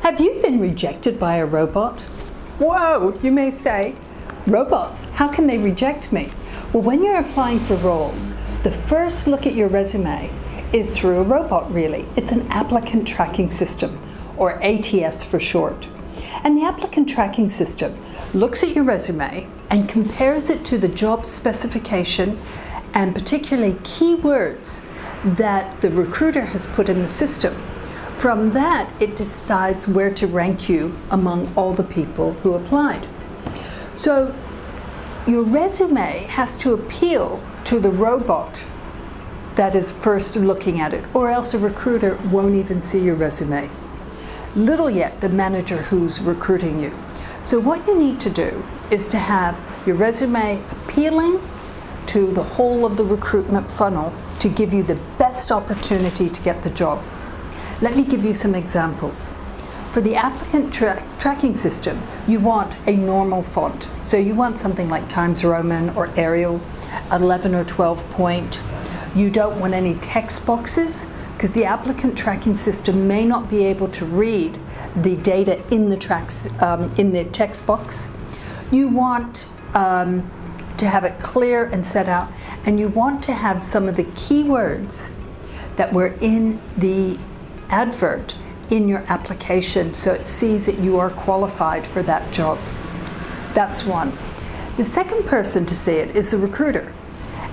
Have you been rejected by a robot? Whoa, you may say, robots, how can they reject me? Well, when you're applying for roles, the first look at your resume is through a robot, really. It's an applicant tracking system, or ATS for short. And the applicant tracking system looks at your resume and compares it to the job specification and particularly keywords that the recruiter has put in the system. From that, it decides where to rank you among all the people who applied. So your resume has to appeal to the robot that is first looking at it, or else a recruiter won't even see your resume. Little yet the manager who's recruiting you. So what you need to do is to have your resume appealing to the whole of the recruitment funnel to give you the best opportunity to get the job. Let me give you some examples. For the applicant tracking system, you want a normal font. So you want something like Times Roman or Arial, 11 or 12 point. You don't want any text boxes because the applicant tracking system may not be able to read the data in the text box. You want to have it clear and set out, and you want to have some of the keywords that were in the advert in your application so it sees that you are qualified for that job. That's one. The second person to see it is the recruiter.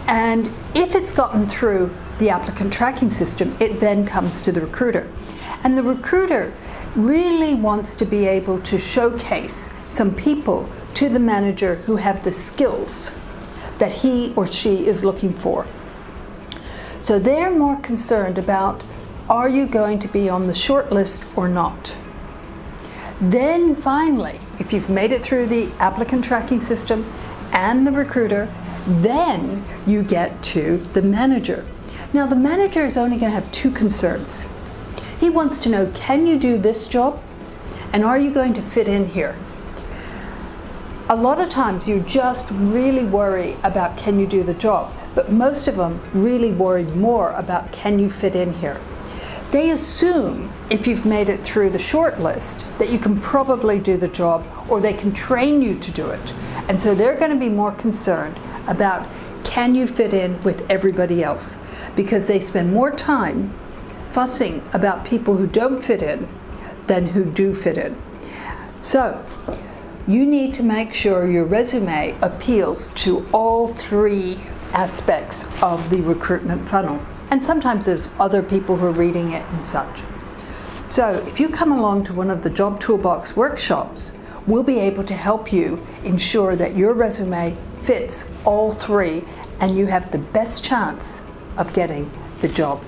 And if it's gotten through the applicant tracking system, it then comes to the recruiter. And the recruiter really wants to be able to showcase some people to the manager who have the skills that he or she is looking for. So they're more concerned about, are you going to be on the short list or not? Then finally, if you've made it through the applicant tracking system and the recruiter, then you get to the manager. Now the manager is only going to have two concerns. He wants to know, can you do this job? And are you going to fit in here? A lot of times you just really worry about can you do the job, but most of them really worry more about can you fit in here. They assume if you've made it through the short list that you can probably do the job or they can train you to do it. And so they're going to be more concerned about can you fit in with everybody else, because they spend more time fussing about people who don't fit in than who do fit in. So you need to make sure your resume appeals to all three aspects of the recruitment funnel. And sometimes there's other people who are reading it and such. So if you come along to one of the Job Toolbox workshops, we'll be able to help you ensure that your resume fits all three and you have the best chance of getting the job.